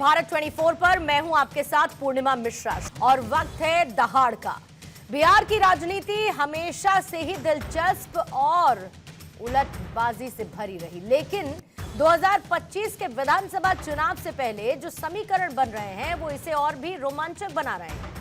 भारत 24 पर। मैं हूं आपके साथ पूर्णिमा मिश्रा और वक्त है दहाड़ का। बिहार की राजनीति हमेशा से ही दिलचस्प और उलटबाजी से भरी रही, लेकिन 2025 के विधानसभा चुनाव से पहले जो समीकरण बन रहे हैं वो इसे और भी रोमांचक बना रहे हैं।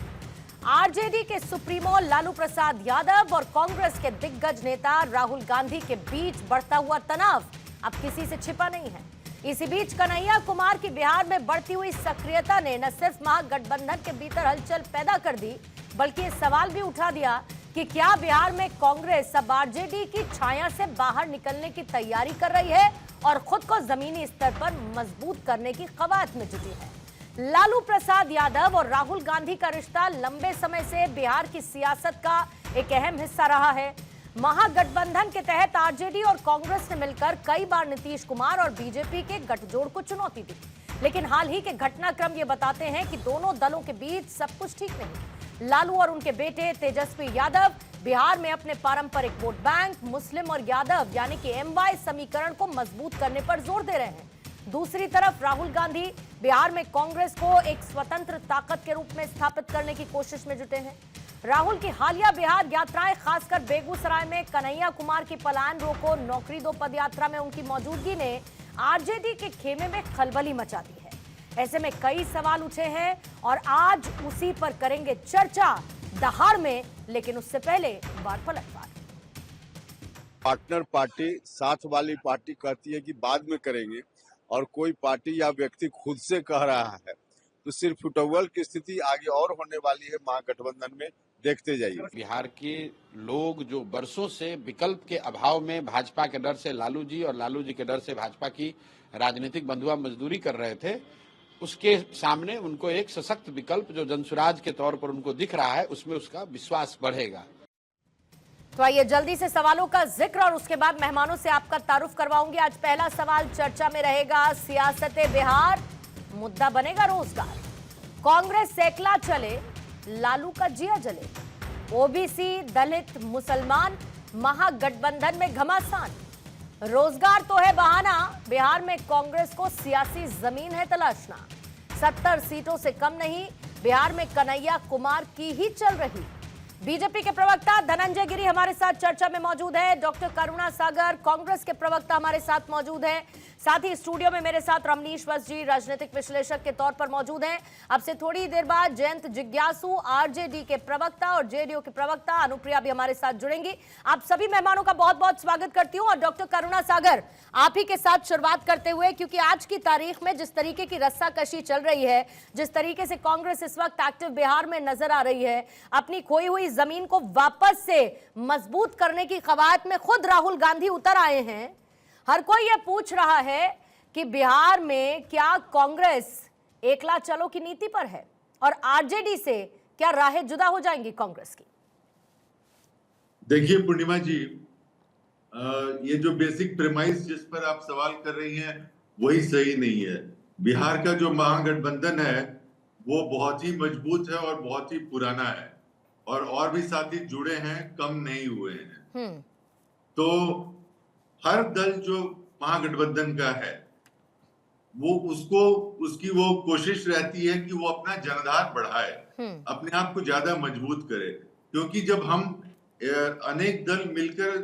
आरजेडी के सुप्रीमो लालू प्रसाद यादव और कांग्रेस के दिग्गज नेता राहुल गांधी के बीच बढ़ता हुआ तनाव अब किसी से छिपा नहीं है। इसी बीच कन्हैया कुमार की बिहार में बढ़ती हुई सक्रियता ने न सिर्फ महागठबंधन के भीतर हलचल पैदा कर दी, बल्कि ये सवाल भी उठा दिया कि क्या बिहार में कांग्रेस अब आरजेडी की छाया से बाहर निकलने की तैयारी कर रही है और खुद को जमीनी स्तर पर मजबूत करने की कवायद में जुटी है। लालू प्रसाद यादव और राहुल गांधी का रिश्ता लंबे समय से बिहार की सियासत का एक अहम हिस्सा रहा है। महागठबंधन के तहत आरजेडी और कांग्रेस ने मिलकर कई बार नीतीश कुमार और बीजेपी के गठजोड़ को चुनौती दी, लेकिन हाल ही के घटनाक्रम ये बताते हैं कि दोनों दलों के बीच सब कुछ ठीक नहीं। लालू और उनके बेटे तेजस्वी यादव बिहार में अपने पारंपरिक वोट बैंक मुस्लिम और यादव यानी कि एमवाई समीकरण को मजबूत करने पर जोर दे रहे हैं। दूसरी तरफ राहुल गांधी बिहार में कांग्रेस को एक स्वतंत्र ताकत के रूप में स्थापित करने की कोशिश में जुटे हैं। राहुल की हालिया बिहार यात्राएं, खासकर बेगूसराय में कन्हैया कुमार की पलायन रोको नौकरी दो पदयात्रा में उनकी मौजूदगी ने आरजेडी के खेमे में खलबली मचा दी है। ऐसे में कई सवाल उठे हैं और आज उसी पर करेंगे चर्चा दहाड़ में, लेकिन उससे पहले बार पलटवार। पार्टनर पार्टी साथ वाली पार्टी कहती है कि बाद में करेंगे और कोई पार्टी या व्यक्ति खुद से कह रहा है, तो सिर्फ फुटबॉल की स्थिति आगे और होने वाली है महागठबंधन में, देखते जाइए। बिहार के लोग जो बरसों से विकल्प के अभाव में भाजपा के डर से लालू जी और लालू जी के डर से भाजपा की राजनीतिक बंधुआ मजदूरी कर रहे थे, उसके सामने उनको एक सशक्त विकल्प जो जनसुराज के तौर पर उनको दिख रहा है, उसमें उसका विश्वास बढ़ेगा। तो आइए जल्दी से सवालों का जिक्र और उसके बाद मेहमानों से आपका तारुफ करवाऊंगी। आज पहला सवाल चर्चा में रहेगा सियासत बिहार, मुद्दा बनेगा रोजगार। कांग्रेस सैकला चले, लालू का जिया जले। ओबीसी, दलित, मुसलमान महागठबंधन में घमासान। रोजगार तो है बहाना, बिहार में कांग्रेस को सियासी जमीन है तलाशना। 70 सीटों से कम नहीं, बिहार में कन्हैया कुमार की ही चल रही। बीजेपी के प्रवक्ता धनंजय गिरी हमारे साथ चर्चा में मौजूद है। डॉक्टर करुणा सागर कांग्रेस के प्रवक्ता हमारे साथ मौजूद हैं। साथ ही स्टूडियो में मेरे साथ रमनीश वत्स जी राजनीतिक विश्लेषक के तौर पर मौजूद हैं। अब से थोड़ी देर बाद जयंत जिज्ञासु आरजेडी के प्रवक्ता और जेडीयू के प्रवक्ता अनुप्रिया भी हमारे साथ जुड़ेंगी। आप सभी मेहमानों का बहुत बहुत स्वागत करती हूँ। और डॉक्टर करुणा सागर, आप ही के साथ शुरुआत करते हुए, क्योंकि आज की तारीख में जिस तरीके की रस्साकशी चल रही है, जिस तरीके से कांग्रेस इस वक्त एक्टिव बिहार में नजर आ रही है, अपनी खोई हुई जमीन को वापस से मजबूत करने की कवायद में खुद राहुल गांधी उतर आए हैं। हर कोई यह पूछ रहा है कि बिहार में क्या कांग्रेस एकला चलो की नीति पर है और आरजेडी से क्या राहें जुदा हो जाएंगी कांग्रेस की? देखिए पूर्णिमा जी, ये जो बेसिक प्रेमाइस जिस पर आप सवाल कर रही हैं वही सही नहीं है। बिहार का जो महागठबंधन है वो बहुत ही मजबूत है और बहुत ही पुराना है और भी साथी जुड़े हैं, कम नहीं हुए हैं। तो हर दल जो महागठबंधन का है वो उसकी वो कोशिश रहती है कि वो अपना जनाधार बढ़ाए, अपने आप को ज्यादा मजबूत करे, क्योंकि जब हम अनेक दल मिलकर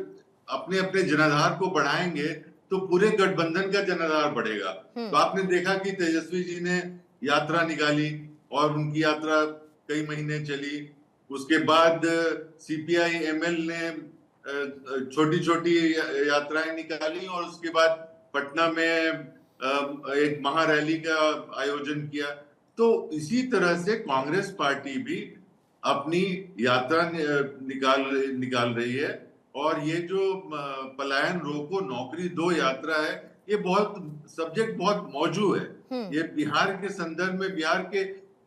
अपने अपने जनाधार को बढ़ाएंगे तो पूरे गठबंधन का जनाधार बढ़ेगा। तो आपने देखा कि तेजस्वी जी ने यात्रा निकाली और उनकी यात्रा कई महीने चली। उसके बाद सीपीआई एमएल ने छोटी छोटी यात्राएं निकाली और उसके बाद पटना में एक महारैली का आयोजन किया। तो इसी तरह से कांग्रेस पार्टी भी अपनी यात्रा निकाल रही है और ये जो पलायन रोको नौकरी दो यात्रा है, ये सब्जेक्ट बहुत मौजूद है। ये बिहार के संदर्भ में बिहार के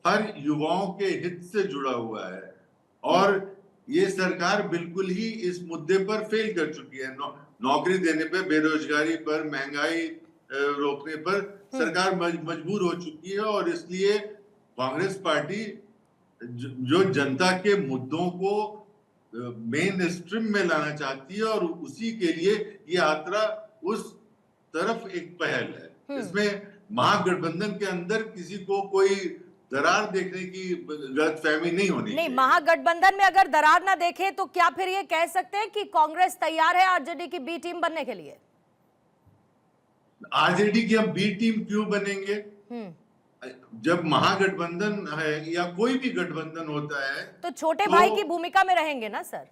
हर युवाओं के हित से जुड़ा हुआ है और ये सरकार बिल्कुल ही इस मुद्दे पर फेल कर चुकी है। नौकरी देने पे, बेरोजगारी पर, महंगाई रोकने पर सरकार मजबूर हो चुकी है और इसलिए कांग्रेस पार्टी जो जनता के मुद्दों को मेन स्ट्रीम में लाना चाहती है और उसी के लिए ये यात्रा उस तरफ एक पहल है। इसमें महागठबंधन के अंदर किसी को कोई दरार देखने की गलतफहमी नहीं होनी नहीं, चाहिए। महागठबंधन में अगर दरार ना देखे तो क्या फिर ये कह सकते हैं कि कांग्रेस तैयार है आरजेडी की बी टीम बनने के लिए? आरजेडी की हम बी टीम क्यों बनेंगे? जब महागठबंधन है या कोई भी गठबंधन होता है तो छोटे भाई की भूमिका में रहेंगे ना सर?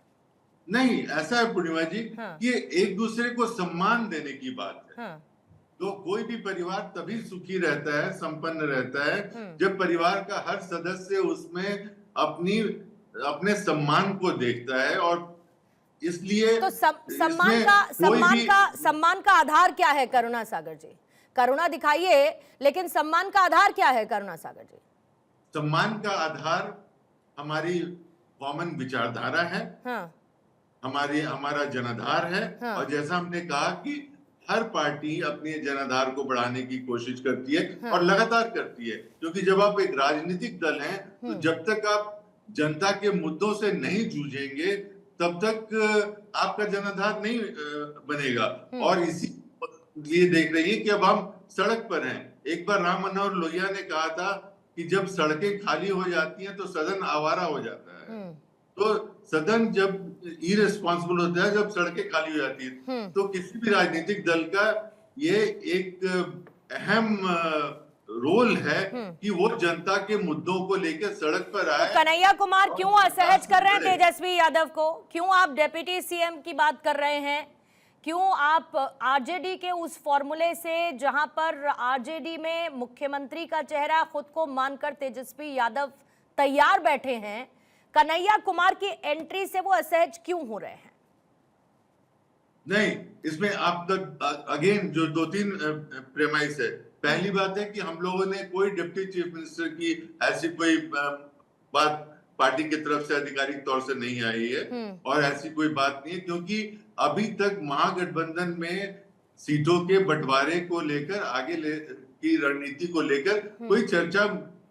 नहीं, ऐसा है पूर्णिमा जी, हाँ। ये एक दूसरे को सम्मान देने की बात है। हाँ। तो कोई भी परिवार तभी सुखी रहता है, संपन्न रहता है, जब परिवार का हर सदस्य उसमें अपने सम्मान को देखता है। और इसलिए तो सम्मान का आधार क्या है करुणा सागर जी? करुणा दिखाइए, लेकिन सम्मान का आधार क्या है करुणा सागर जी? सम्मान का आधार हमारी कॉमन विचारधारा है। हाँ। हमारा जनाधार है। हाँ। और जैसा हमने कहा कि हर पार्टी अपने जनाधार को बढ़ाने की कोशिश करती है। हाँ। और लगातार करती है, क्योंकि जब आप एक राजनीतिक दल हैं तो जब तक आप जनता के मुद्दों से नहीं जूझेंगे तब तक आपका जनाधार नहीं बनेगा। और इसी लिए देख रही है कि अब हम सड़क पर हैं। एक बार राम मनोहर लोहिया ने कहा था कि जब सड़कें खाली हो जाती हैं तो सदन आवारा हो जाता है। तो सदन जब इरेस्पॉन्सिबल होता है, जब सड़कें खाली हो जाती है, तो किसी भी राजनीतिक दल का ये एक अहम रोल है कि वो जनता के मुद्दों को लेकर सड़क पर आए। तो कन्हैया कुमार क्यों असहज कर रहे हैं तेजस्वी यादव को? क्यों आप डिप्टी सीएम की बात कर रहे हैं? क्यों आप आरजेडी के उस फॉर्मूले से, जहां पर आरजेडी में मुख्यमंत्री का चेहरा खुद को मानकर तेजस्वी यादव तैयार बैठे हैं, कन्हैया कुमार की एंट्री से वो असहज क्यों हो रहे हैं? नहीं, इसमें आप तक अगेन जो 2-3 प्रेमाइस है। पहली बात है कि हम लोगों ने कोई डिप्टी चीफ मिनिस्टर की ऐसी कोई बात पार्टी की तरफ से आधिकारिक तौर से नहीं आई है। और ऐसी कोई बात नहीं है, क्योंकि अभी तक महागठबंधन में सीटों के बंटवारे को लेकर की रणनीति को लेकर कोई चर्चा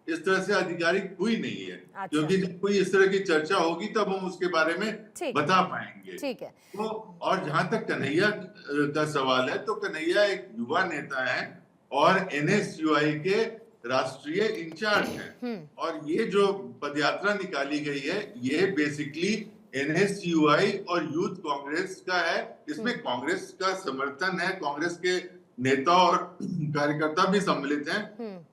इस तरह से आधिकारिक हुई नहीं है। अच्छा। क्योंकि जब कोई इस तरह की चर्चा होगी तब हम उसके बारे में बता पाएंगे। ठीक है। तो और जहां तक कन्हैया का सवाल है, तो कन्हैया एक युवा नेता है और एनएसयूआई के राष्ट्रीय इंचार्ज हैं। और ये जो पदयात्रा निकाली गई है, ये बेसिकली एनएसयूआई और यूथ कांग्रेस का है। इसमें कांग्रेस का समर्थन है, कांग्रेस के नेता और कार्यकर्ता भी सम्मिलित हैं,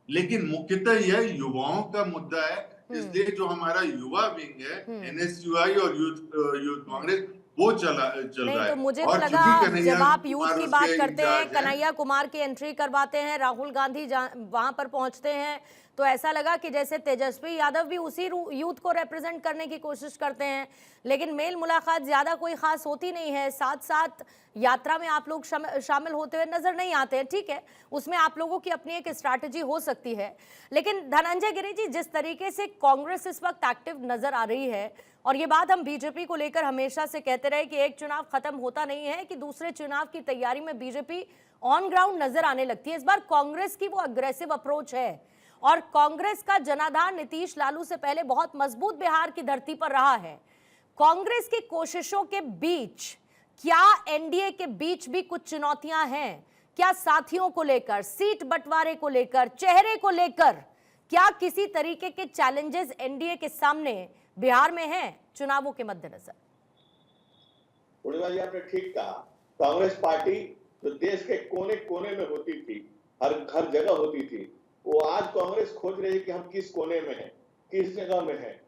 लेकिन मुख्यतः यह युवाओं का मुद्दा है। इसलिए जो हमारा युवा विंग है, एनएसयूआई और यूथ कांग्रेस, वो चल रहा है। तो मुझे तो लगा जब आप यूथ की बात करते हैं, कन्हैया कुमार की एंट्री करवाते हैं, राहुल गांधी वहां पर पहुंचते हैं, तो ऐसा लगा कि जैसे तेजस्वी यादव भी उसी यूथ को रिप्रेजेंट करने की कोशिश करते हैं। लेकिन मेल मुलाकात ज्यादा कोई खास होती नहीं है। साथ साथ यात्रा में आप लोग शामिल होते हुए नजर नहीं आते हैं। ठीक है, उसमें आप लोगों की अपनी एक स्ट्रैटेजी हो सकती है। लेकिन धनंजय गिरी जी, जिस तरीके से कांग्रेस इस वक्त एक्टिव नजर आ रही है, और ये बात हम बीजेपी को लेकर हमेशा से कहते रहे कि एक चुनाव खत्म होता नहीं है कि दूसरे चुनाव की तैयारी में बीजेपी ऑन ग्राउंड नजर आने लगती है। इस बार कांग्रेस की वो अग्रेसिव अप्रोच है और कांग्रेस का जनाधार नीतीश लालू से पहले बहुत मजबूत बिहार की धरती पर रहा है। कांग्रेस की कोशिशों के बीच क्या एनडीए के बीच भी कुछ चुनौतियां हैं? क्या साथियों को लेकर, सीट बंटवारे को लेकर, चेहरे को लेकर क्या किसी तरीके के चैलेंजेस एनडीए के सामने बिहार में हैं चुनावों के मद्देनजर? पूर्णिमा जी, आपने ठीक कहा। कांग्रेस पार्टी जो देश के कोने कोने में होती थी, हर जगह होती थी, वो आज कांग्रेस खोज रही है कि हम किस कोने में हैं, किस जगह में हैं,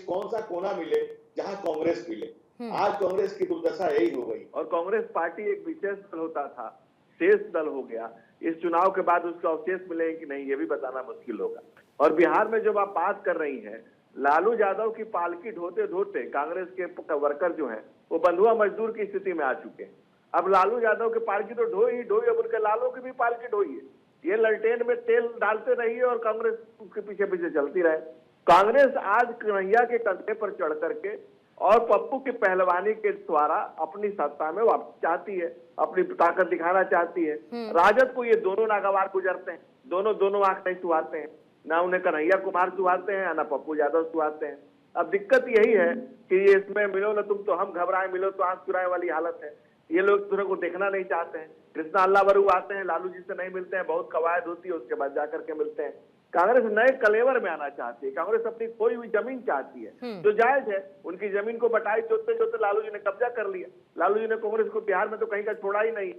कौन सा कोना मिले जहां कांग्रेस मिले। आज कांग्रेस की दुर्दशा यही हो गई। और कांग्रेस पार्टी एक विशेष दल होता था, शेष दल हो गया। इस चुनाव के बाद उसका अवशेष मिलेंगे कि नहीं, ये भी बताना मुश्किल होगा। और बिहार में जब आप बात कर रही हैं, लालू यादव की पालकी ढोते ढोते कांग्रेस के वर्कर जो हैं वो बंधुआ मजदूर की स्थिति में आ चुके हैं। अब लालू यादव की पालकी तो ढोई, अब उनके लालू की भी पालकी ढोई है। ये ललटेन में तेल डालते रहिए और कांग्रेस उसके पीछे पीछे चलती रहे। कांग्रेस आज कन्हैया के कंधे पर चढ़ करके और पप्पू की पहलवानी के द्वारा अपनी सत्ता में वापस चाहती है, अपनी ताकत दिखाना चाहती है। राजद को ये दोनों नागवार गुजरते हैं, दोनों आंख नहीं सुहाते हैं, ना उन्हें कन्हैया कुमार सुहाते हैं, ना पप्पू यादव सुहाते हैं। अब दिक्कत यही है कि ये इसमें मिलो ना तुम तो हम घबराए, मिलो तो आंख चुराए वाली हालत है। ये लोग एक दूसरे को देखना नहीं चाहते हैं। कृष्णा अल्लावरू आते हैं, लालू जी से नहीं मिलते हैं, बहुत कवायद होती है, उसके बाद जाकर के मिलते हैं। कांग्रेस नए कलेवर में आना चाहती है, कांग्रेस अपनी खोई हुई जमीन चाहती है, जो जायज है। उनकी जमीन को बटाई जोतते जोतते लालू जी ने कब्जा कर लिया। लालू जी ने कांग्रेस को बिहार में तो कहीं का छोड़ा ही नहीं।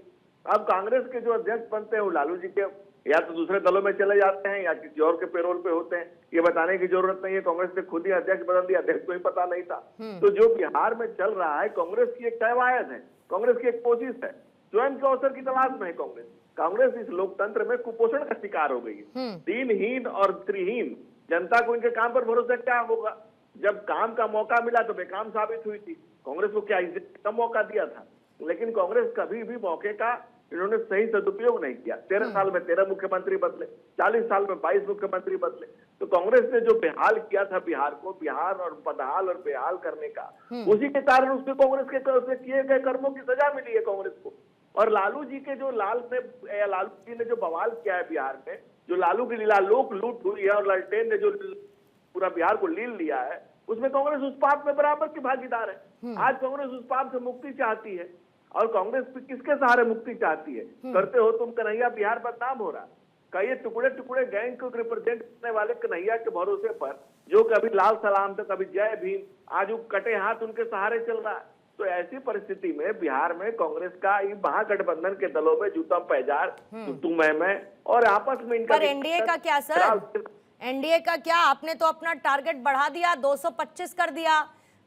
अब कांग्रेस के जो अध्यक्ष बनते हैं वो लालू जी के या तो दूसरे दलों में चले जाते हैं या किसी और के पेरोल पे होते हैं। ये बताने की जरूरत नहीं है, कांग्रेस ने खुद ही अध्यक्ष बदल दिया, अध्यक्ष को ही पता नहीं था। तो जो बिहार में चल रहा है, कांग्रेस की एक कवायद है, कांग्रेस की एक कोशिश है, स्वयं के अवसर की तलाश में है कांग्रेस। कांग्रेस इस लोकतंत्र में कुपोषण का शिकार हो गई है। दीनहीन और त्रिहीन जनता को इनके काम पर भरोसा क्या होगा? जब काम का मौका मिला तो बेकाम साबित हुई थी। कांग्रेस को क्या इससे कम मौका दिया था? लेकिन कांग्रेस कभी भी मौके का इन्होंने सही सदुपयोग नहीं किया। 13 साल में 13 मुख्यमंत्री बदले, 40 साल में 22 मुख्यमंत्री बदले। तो कांग्रेस ने जो बेहाल किया था बिहार को, बिहार और बदहाल और बेहाल करने का, उसी के कारण उसके कांग्रेस के किए गए कर्मों की सजा मिली है कांग्रेस को। और लालू जी के जो लालू जी ने जो बवाल किया है बिहार में, जो लालू की लीला लोक लूट हुई है और लालटेन ने जो पूरा बिहार को लील लिया है, उसमें कांग्रेस उस पाप में बराबर की भागीदार है। आज कांग्रेस उस पाप से मुक्ति चाहती है। और कांग्रेस किसके सहारे मुक्ति चाहती है? करते हो तुम कन्हैया, बिहार बदनाम हो रहा। कई टुकड़े टुकड़े गैंग को रिप्रेजेंट करने वाले कन्हैया के भरोसे पर, जो कभी लाल सलाम तो कभी जय भीम, आज वो कटे हाथ उनके सहारे चल रहा है। तो ऐसी परिस्थिति में बिहार में कांग्रेस का महागठबंधन के दलों में जूता पैजार, तू मैं और आपस में इनका। पर एनडीए का क्या सर? एनडीए का क्या? आपने तो अपना टारगेट बढ़ा दिया, 225 कर दिया।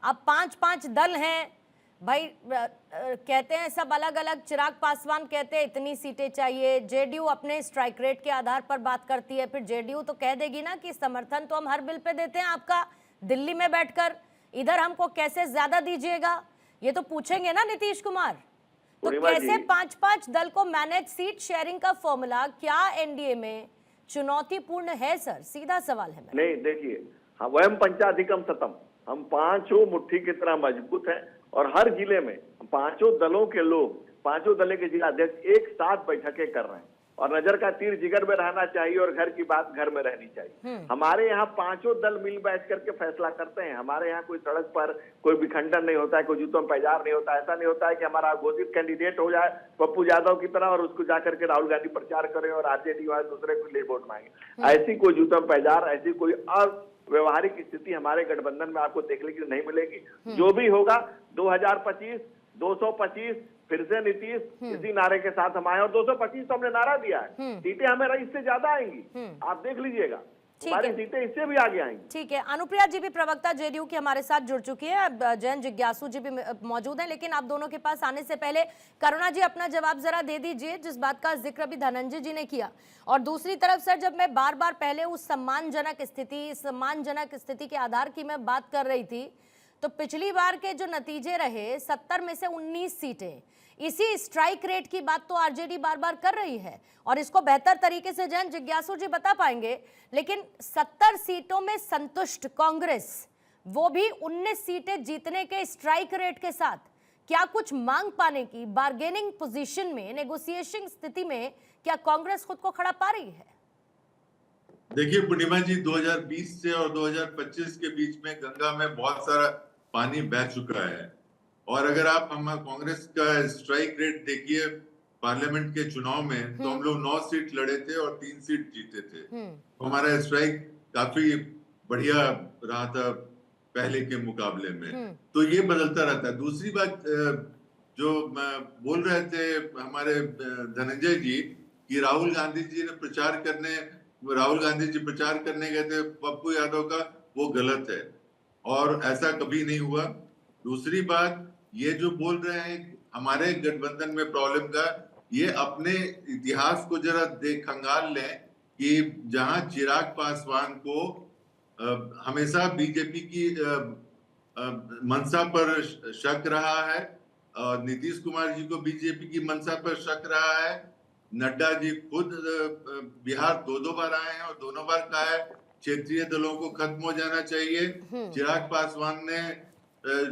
अब 5-5 दल हैं भाई। कहते हैं सब अलग अलग। चिराग पासवान कहते हैं इतनी सीटें चाहिए, जेडीयू अपने स्ट्राइक रेट के आधार पर बात करती है। फिर जेडीयू तो कह देगी ना कि समर्थन तो हम हर बिल पे देते हैं आपका, दिल्ली में बैठकर, इधर हमको कैसे ज्यादा दीजिएगा, ये तो पूछेंगे ना नीतीश कुमार। तो कैसे 5-5 दल को मैनेज? सीट शेयरिंग का फॉर्मूला क्या एनडीए में चुनौतीपूर्ण है सर? सीधा सवाल है। नहीं, देखिए, हम वयम पंचाधिकम शतम, हम पांचों मुट्ठी की तरह मजबूत हैं। और हर जिले में पांचों दलों के लोग, पांचों दलों के जिला अध्यक्ष एक साथ बैठकें कर रहे हैं। और नजर का तीर जिगर में रहना चाहिए और घर की बात घर में रहनी चाहिए। हमारे यहाँ पांचों दल मिल बैठ करके फैसला करते हैं। हमारे यहाँ कोई सड़क पर कोई विखंडन नहीं होता है, कोई जूतों में पैजार नहीं होता। ऐसा नहीं होता है कि हमारा घोषित कैंडिडेट हो जाए पप्पू यादव की तरह और उसको जाकर के राहुल गांधी प्रचार करें और आरजेडी वाले दूसरे को लिए वोट मांगे। ऐसी कोई जूतों में पैजार, ऐसी कोई अव्यवहारिक स्थिति हमारे गठबंधन में आपको देखने के लिए नहीं मिलेगी। जो भी होगा 2025, 225, फिर से नीतीश, इसी नारे के साथ हम आए। और 225 तो हमने नारा दिया है। सीटें हमें इससे ज्यादा आएंगी, आप देख लीजिएगा, हमारी सीटें इससे भी आगे आएंगी। ठीक है। अनुप्रिया जी भी प्रवक्ता जेडीयू की हमारे साथ जुड़ चुकी है, जैन जिज्ञासु जी भी मौजूद हैं। लेकिन आप दोनों के पास आने से पहले करुणा जी अपना जवाब जरा दे दीजिए, जिस बात का जिक्र अभी धनंजय जी ने किया। और दूसरी तरफ सर, जब मैं बार बार पहले उस सम्मानजनक स्थिति के आधार की मैं बात कर रही थी, तो पिछली बार के जो नतीजे रहे, 70 में से 19 सीटें, इसी स्ट्राइक रेट की बात तो आरजेडी बार बार कर रही है और इसको बेहतर तरीके से जैन जिज्ञासु जी बता पाएंगे। लेकिन 70 सीटों में संतुष्ट कांग्रेस, वो भी 19 सीटें जीतने के स्ट्राइक रेट के साथ, क्या कुछ मांग पाने की बार्गेनिंग पोजीशन में, नेगोशिएशन स्थिति में क्या कांग्रेस खुद को खड़ा पा रही है? देखिए पूर्णिमा जी, 2020 से और 2025 के बीच में गंगा में बहुत सारा पानी बह चुका है। और अगर आप हम कांग्रेस का स्ट्राइक रेट देखिए पार्लियामेंट के चुनाव में, तो हम लोग 9 सीट लड़े थे और 3 सीट जीते थे। तो हमारा स्ट्राइक काफी बढ़िया रहा था पहले के मुकाबले में। तो ये बदलता रहता है। दूसरी बात जो बोल रहे थे हमारे धनंजय जी कि राहुल गांधी जी प्रचार करने गए थे पप्पू यादव का, वो गलत है और ऐसा कभी नहीं हुआ। दूसरी बात, ये जो बोल रहे हैं हमारे गठबंधन में प्रॉब्लम का, ये अपने इतिहास को जरा खंगाल लें कि जहां चिराग पासवान को हमेशा बीजेपी की मंशा पर शक रहा है, नीतीश कुमार जी को बीजेपी की मंशा पर शक रहा है, नड्डा जी खुद बिहार 2 बार आए हैं और दोनों बार कहा है क्षेत्रीय दलों को खत्म हो जाना चाहिए। चिराग पासवान ने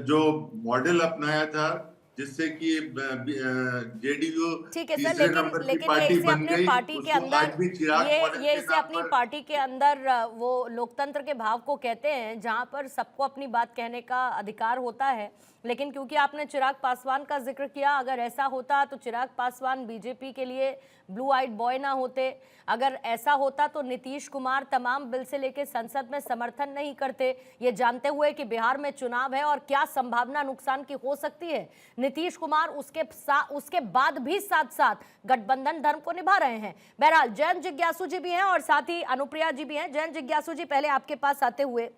जो मॉडल अपनाया था जिससे कि जेडीयू ठीक है सर, तीसरे नंबर की लेकिन ये पार्टी इसे बन अपने गई। पार्टी के उसको आज भी अंदर चिराग मॉडल ये के इसे नाम अपनी पर पार्टी के अंदर वो लोकतंत्र के भाव को कहते हैं, जहां पर सबको अपनी बात कहने का अधिकार होता है। लेकिन क्योंकि आपने चिराग पासवान का जिक्र किया, अगर ऐसा होता तो चिराग पासवान बीजेपी के लिए ब्लू आइड बॉय ना होते। अगर ऐसा होता तो नीतीश कुमार तमाम बिल से लेकर संसद में समर्थन नहीं करते, ये जानते हुए कि बिहार में चुनाव है और क्या संभावना नुकसान की हो सकती है। नीतीश कुमार उसके बाद भी साथ साथ गठबंधन धर्म को निभा रहे हैं। बहरहाल जयंत जिज्ञासु जी भी हैं और साथ ही अनुप्रिया जी भी हैं। जयंत जिज्ञासु जी, पहले आपके पास आते हुए,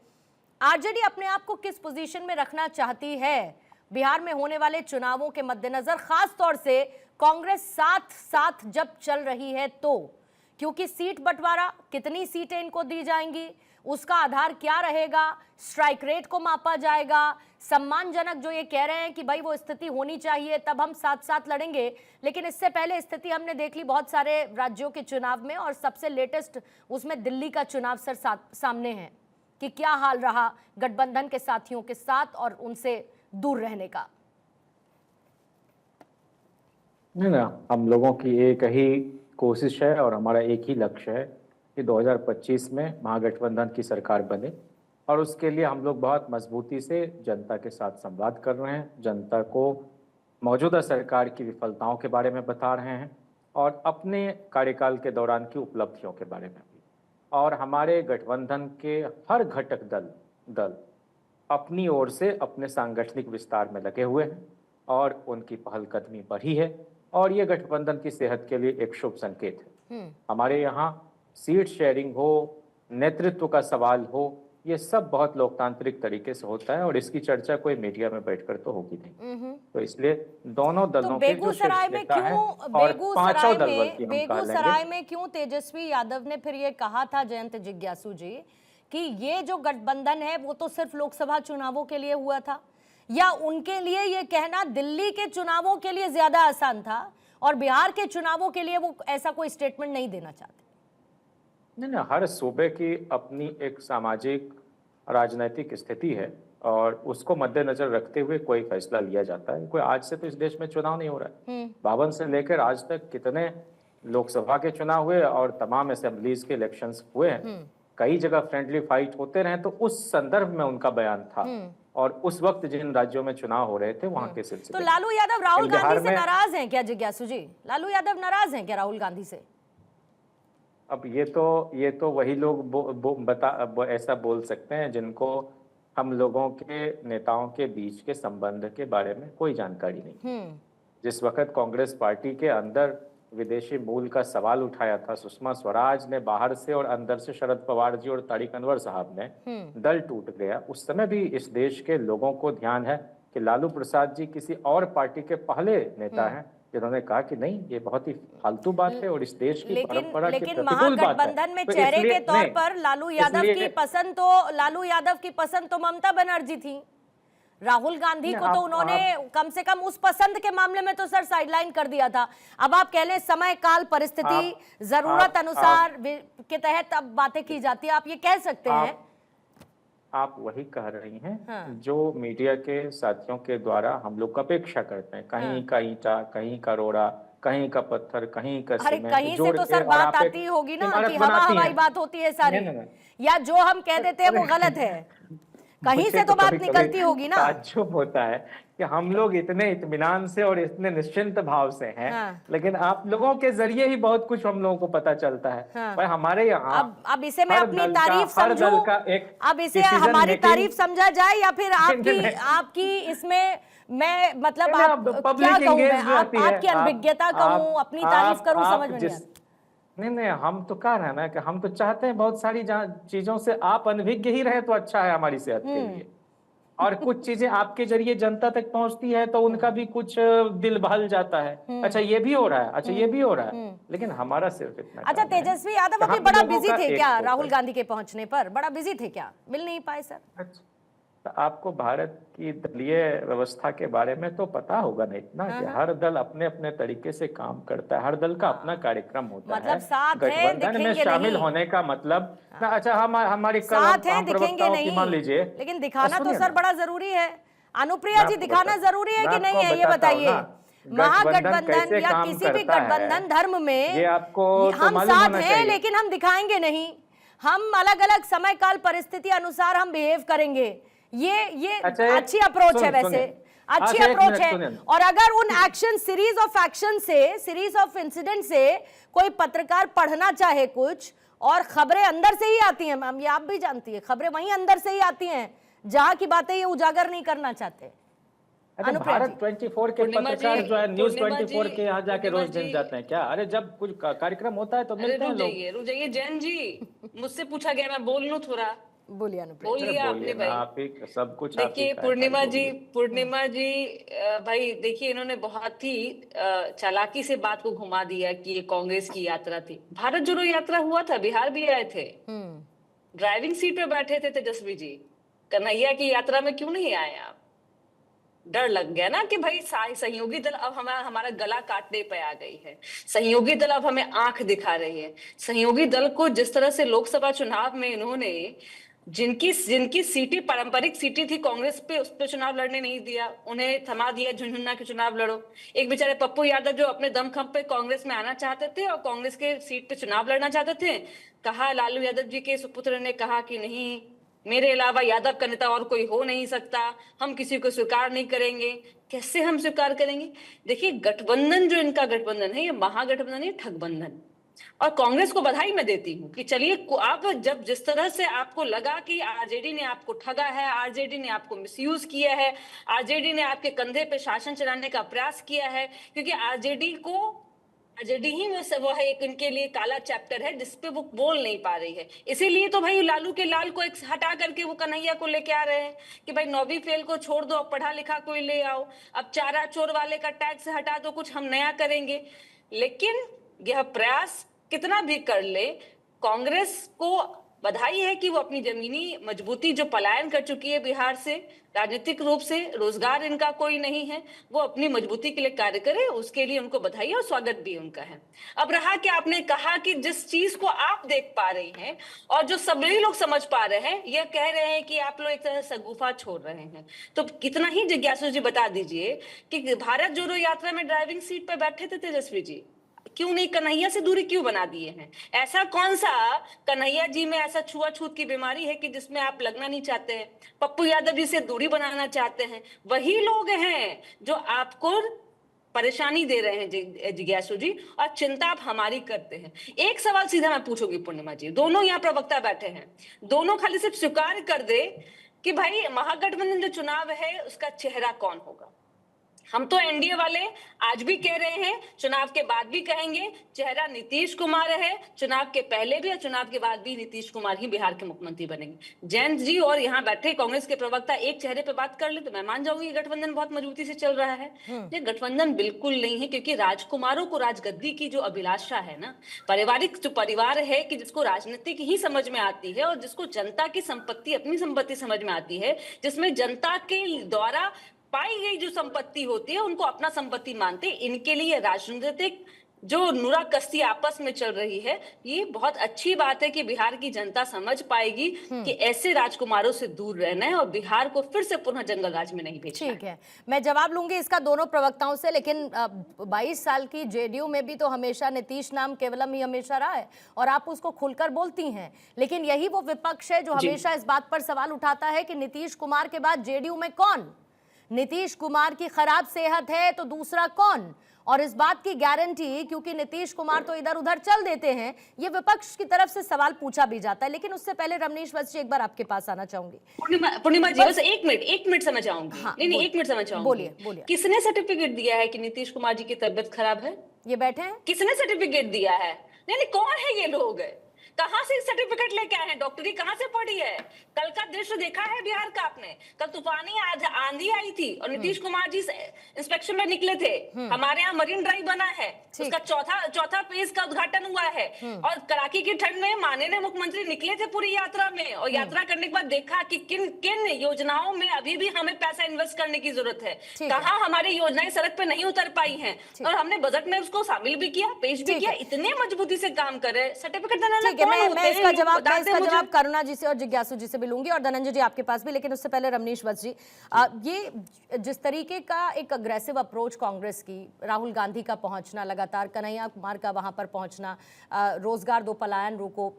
आरजेडी अपने आप को किस पोजीशन में रखना चाहती है बिहार में होने वाले चुनावों के मद्देनजर, खास तौर से कांग्रेस साथ साथ जब चल रही है तो? क्योंकि सीट बंटवारा, कितनी सीटें इनको दी जाएंगी, उसका आधार क्या रहेगा, स्ट्राइक रेट को मापा जाएगा, सम्मानजनक जो ये कह रहे हैं कि भाई वो स्थिति होनी चाहिए तब हम साथ साथ लड़ेंगे। लेकिन इससे पहले स्थिति हमने देख ली बहुत सारे राज्यों के चुनाव में, और सबसे लेटेस्ट उसमें दिल्ली का चुनाव सर सामने है कि क्या हाल रहा गठबंधन के साथियों के साथ और उनसे दूर रहने का। नहीं ना, हम लोगों की एक ही कोशिश है और हमारा एक ही लक्ष्य है कि 2025 में महागठबंधन की सरकार बने, और उसके लिए हम लोग बहुत मजबूती से जनता के साथ संवाद कर रहे हैं, जनता को मौजूदा सरकार की विफलताओं के बारे में बता रहे हैं और अपने कार्यकाल के दौरान की उपलब्धियों के बारे में भी। और हमारे गठबंधन के हर घटक दल अपनी ओर से अपने सांगठनिक विस्तार में लगे हुए हैं और उनकी पहलकदमी बढ़ी है, और ये गठबंधन की सेहत के लिए एक शुभ संकेत है। हमारे यहाँ सीट शेयरिंग हो, नेतृत्व का सवाल हो, ये सब बहुत लोकतांत्रिक तरीके से होता है और इसकी चर्चा कोई मीडिया में बैठकर तो होगी नहीं। तो इसलिए दोनों दलों के जो शीर्ष नेता हैं और पांचों दल बल्कि हम कह लेंगे, बेगूसराय में क्यों तेजस्वी यादव ने फिर ये कहा था, जयंत जिज्ञासु जी, कि ये जो गठबंधन है वो तो सिर्फ लोकसभा चुनावों के लिए हुआ था, या उनके लिए ये कहना दिल्ली के चुनावों के लिए ज्यादा आसान था और बिहार के चुनावों के लिए वो ऐसा कोई स्टेटमेंट नहीं देना चाहते? नहीं, हर सूबे की अपनी एक सामाजिक राजनीतिक स्थिति है और उसको मद्देनजर रखते हुए कोई फैसला लिया जाता है। कोई आज से तो इस देश में चुनाव नहीं हो रहा है। 52 से लेकर आज तक कितने लोकसभा के चुनाव हुए और तमाम असेंबलीज के इलेक्शंस हुए हैं। कई जगह फ्रेंडली फाइट होते रहे, तो उस संदर्भ में उनका बयान था और उस वक्त जिन राज्यों में चुनाव हो रहे थे वहां के सिलसिले। तो लालू यादव राहुल गांधी से नाराज हैं क्या जिज्ञासु जी? लालू यादव नाराज हैं क्या राहुल गांधी से? अब ये तो वही लोग ऐसा बोल सकते हैं जिनको हम लोगों के नेताओं के बीच के संबंध के बारे में कोई जानकारी नहीं। जिस वक्त कांग्रेस पार्टी के अंदर विदेशी मूल का सवाल उठाया था सुषमा स्वराज ने बाहर से और अंदर से शरद पवार जी और तारिक अनवर साहब ने, दल टूट गया। उस समय भी इस देश के लोगों को ध्यान है कि लालू प्रसाद जी किसी और पार्टी के पहले नेता हैं जिन्होंने कहा कि नहीं, ये बहुत ही फालतू बात है और इस देश की परंपरा की प्रतिकूल बात है। महागठबंधन में चेहरे के तौर पर लालू यादव की पसंद तो ममता बनर्जी थी। राहुल गांधी को तो उन्होंने कम से कम उस पसंद के मामले में तो सर साइडलाइन कर दिया था। अब आप कह लें समय काल परिस्थिति जरूरत अनुसार के तहत अब बातें की जाती है, आप ये कह सकते हैं। आप वही कह रही हैं जो मीडिया के साथियों के द्वारा हम लोग अपेक्षा करते हैं। कहीं का ईंटा, कहीं का रोड़ा, कहीं का पत्थर, कहीं का सीमेंट, कहीं से तो सर बात आती होगी ना कि हवाई बात होती है सारी, या जो हम कह देते हैं वो गलत है, कहीं से तो बात निकलती होगी ना। ताज्जुब होता है कि हम लोग इतने इत्मीनान से और इतने निश्चिंत भाव से हैं, लेकिन आप लोगों के जरिए ही बहुत कुछ हम लोगों को पता चलता है। भाई हमारे यहाँ अब इसे मैं अपनी तारीफ समझूं, अब इसे हमारी तारीफ समझा जाए या फिर आपकी इसमें मैं मतलब क्या कहूं, मैं आपकी अनभिज्ञता कहूं, अपनी तारीफ करूं, समझ में नहीं आता। नहीं, हम तो कह रहे हैं ना कि हम तो चाहते हैं बहुत सारी चीजों से आप अनभिज्ञ ही रहे तो अच्छा है हमारी सेहत के लिए, और कुछ चीजें आपके जरिए जनता तक पहुंचती है तो उनका भी कुछ दिल बहल जाता है। अच्छा ये भी हो रहा है, अच्छा ये भी हो रहा है, लेकिन हमारा सिर्फ इतना। अच्छा तेजस्वी यादव अभी बड़ा बिजी थे क्या? राहुल गांधी के पहुंचने पर बड़ा बिजी थे क्या, मिल नहीं पाए सर? अच्छा, तो आपको भारत की दलीय व्यवस्था के बारे में तो पता होगा ना इतना कि हर दल अपने अपने तरीके से काम करता है, हर दल का अपना कार्यक्रम होता है। गठबंधन में शामिल होने का मतलब अच्छा हमारी साथ है दिखेंगे नहीं, लेकिन दिखाना तो सर बड़ा जरूरी है। अनुप्रिया जी, दिखाना जरूरी है कि नहीं है, ये बताइए। महागठबंधन या किसी भी गठबंधन धर्म में ये आपको हम साथ हैं, लेकिन हम दिखाएंगे नहीं। हम अलग अलग समय काल परिस्थिति अनुसार हम बिहेव करेंगे। ये अच्छी अप्रोच है, वैसे अच्छी अप्रोच है। और अगर उन एक्शन, सीरीज ऑफ इंसिडेंट से कोई पत्रकार पढ़ना चाहे कुछ, और खबरें अंदर से ही आती हैं, मैम, ये आप भी जानती है, खबरें वहीं अंदर से ही आती हैं जहां की बातें ये उजागर नहीं करना चाहते। भारत 24 के पत्रकार जो है, न्यूज 24 के यहाँ जाके रोज दिन जाते हैं क्या? अरे जब कुछ कार्यक्रम होता है तो मिलते हैं लोग। रुक जाइए जैन जी, मुझसे पूछा गया, मैं बोल लूं थोड़ा। बोलिए अनुप्रिया। बोलिए आपने भाई। आप ही सब कुछ। देखिए पूर्णिमा जी भाई, देखिए इन्होंने बहुत ही चालाकी से बात को घुमा दिया कि ये कांग्रेस की यात्रा थी। भारत जोड़ो यात्रा हुआ था, बिहार भी आए थे, ड्राइविंग सीट पे बैठे थे तेजस्वी जी। कन्हैया की यात्रा में क्यों नहीं आए आप? डर लग गया ना कि भाई सहयोगी दल अब हमारा गला काटने पे आ गई है, सहयोगी दल अब हमें आंख दिखा रही है। सहयोगी दल को जिस तरह से लोकसभा चुनाव में इन्होंने जिनकी सीटें पारंपरिक सीटें थी कांग्रेस पे, उस पे चुनाव लड़ने नहीं दिया, उन्हें थमा दिया झुनझुना के चुनाव लड़ो। एक बेचारे पप्पू यादव जो अपने दमखम पे कांग्रेस में आना चाहते थे और कांग्रेस के सीट पे चुनाव लड़ना चाहते थे, कहा लालू यादव जी के सुपुत्र ने कहा कि नहीं, मेरे अलावा यादव का नेता और कोई हो नहीं सकता, हम किसी को स्वीकार नहीं करेंगे। कैसे हम स्वीकार करेंगे? देखिए गठबंधन जो इनका गठबंधन है, ये महागठबंधन है, ठगबंधन। और कांग्रेस को बधाई मैं देती हूँ कि चलिए, आप जब जिस तरह से आपको लगा कि आरजेडी ने आपको ठगा है, आरजेडी ने आपको मिसयूज किया है, आरजेडी ने आपके कंधे पे शासन चलाने का प्रयास किया है, क्योंकि आरजेडी ही वो है एक इनके लिए काला चैप्टर है जिसपे वो बोल नहीं पा रही है। इसीलिए तो भाई लालू के लाल को एक हटा करके वो कन्हैया को लेके आ रहे हैं कि भाई 9वीं फेल को छोड़ दो, अब पढ़ा लिखा कोई ले आओ, अब चारा चोर वाले का टैक्स हटा दो, कुछ हम नया करेंगे। लेकिन यह प्रयास कितना भी कर ले, कांग्रेस को बधाई है कि वो अपनी जमीनी मजबूती जो पलायन कर चुकी है बिहार से, राजनीतिक रूप से रोजगार इनका कोई नहीं है, वो अपनी मजबूती के लिए कार्य करे, उसके लिए उनको बधाई और स्वागत भी उनका है। अब रहा कि आपने कहा कि जिस चीज को आप देख पा रही हैं और जो सभी लोग समझ पा रहे हैं, यह कह रहे हैं कि आप लोग एक तरह से शगुफा छोड़ रहे हैं, तो कितना ही जिज्ञासु जी बता दीजिए कि भारत जोड़ो यात्रा में ड्राइविंग सीट पर बैठे थे तेजस्वी जी, क्यों नहीं कन्हैया से दूरी क्यों बना दिए हैं? ऐसा कौन सा कन्हैया जी में ऐसा छुआछूत की बीमारी है कि जिसमें आप लगना नहीं चाहते हैं? पप्पू यादव जी से दूरी बनाना चाहते हैं, वही लोग हैं जो आपको परेशानी दे रहे हैं जिज्ञासु जी, और चिंता आप हमारी करते हैं। एक सवाल सीधा मैं पूछूंगी पूर्णिमा जी, दोनों यहाँ प्रवक्ता बैठे हैं, दोनों खाली सिर्फ स्वीकार कर दे कि भाई महागठबंधन जो चुनाव है उसका चेहरा कौन होगा। हम तो एनडीए वाले आज भी कह रहे हैं, चुनाव के बाद भी कहेंगे, चेहरा नीतीश कुमार है, चुनाव के पहले भी और चुनाव के बाद भी नीतीश कुमार ही बिहार के मुख्यमंत्री बनेंगे। जैन जी और यहाँ बैठे कांग्रेस के प्रवक्ता एक चेहरे पे बात कर ले तो मैं मान जाऊंगी गठबंधन बहुत मजबूती से चल रहा है। ये गठबंधन बिल्कुल नहीं है, क्योंकि राजकुमारों को राजगद्दी की जो अभिलाषा है ना, पारिवारिक जो परिवार है कि जिसको राजनीतिक ही समझ में आती है और जिसको जनता की संपत्ति अपनी संपत्ति समझ में आती है, जिसमें जनता के द्वारा पाई गई जो संपत्ति होती है उनको अपना संपत्ति मानते, इनके लिए राजनीतिक जो नुरा कस्ती आपस में चल रही है, ये बहुत अच्छी बात है कि बिहार की जनता समझ पाएगी कि ऐसे राजकुमारों से दूर रहना है और बिहार को फिर से पुनः जंगल राज में नहीं भेजना। ठीक है, मैं जवाब लूंगी इसका दोनों प्रवक्ताओं से, लेकिन 22 साल की जेडीयू में भी तो हमेशा नीतीश नाम केवलम ही हमेशा रहा है और आप उसको खुलकर बोलती हैं, लेकिन यही वो विपक्ष है जो हमेशा इस बात पर सवाल उठाता है कि नीतीश कुमार के बाद जेडीयू में कौन? नीतीश कुमार की खराब सेहत है तो दूसरा कौन? और इस बात की गारंटी, क्योंकि नीतीश कुमार तो इधर उधर चल देते हैं, ये विपक्ष की तरफ से सवाल पूछा भी जाता है। लेकिन उससे पहले रमनीश वत्स जी एक बार आपके पास आना चाहूंगी। पूर्णिमा जी बस एक मिनट समझ चाहूंगी। हाँ, नहीं 1 मिनट समझ चाहूंगी। बोलिए। किसने सर्टिफिकेट दिया है कि नीतीश कुमार जी की तबियत खराब है? ये बैठे हैं, किसने सर्टिफिकेट दिया है? नहीं कौन है ये लोग? कहां से सर्टिफिकेट लेके आए हैं? डॉक्टरी कहां से पढ़ी है? कल का दृश्य देखा है बिहार का आपने? कल तूफानी आंधी आई थी और नीतीश कुमार जी इंस्पेक्शन में निकले थे। हमारे यहाँ मरीन ड्राइव बना है, उसका चौथा फेज का उद्घाटन हुआ है, और कड़ाके की ठंड में माननीय मुख्यमंत्री निकले थे पूरी यात्रा में, और यात्रा करने के बाद देखा कि किन योजनाओं में अभी भी हमें पैसा इन्वेस्ट करने की जरूरत है, कहाँ हमारी योजनाएं सड़क पे नहीं उतर पाई हैं, और हमने बजट में उसको शामिल भी किया, पेश भी किया। इतने मजबूती से काम करे, सर्टिफिकेट देना मैं इसका जवाब करुणा जी से और जिज्ञासु जी से भी लूंगी और धनंजय जी आपके पास भी, लेकिन उससे पहले रमनीश वत्स जी, ये जिस तरीके का एक अग्रेसिव अप्रोच कांग्रेस की, राहुल गांधी का पहुंचना लगातार, कन्हैया कुमार का वहां पर पहुंचना, रोजगार दो पलायन रोको,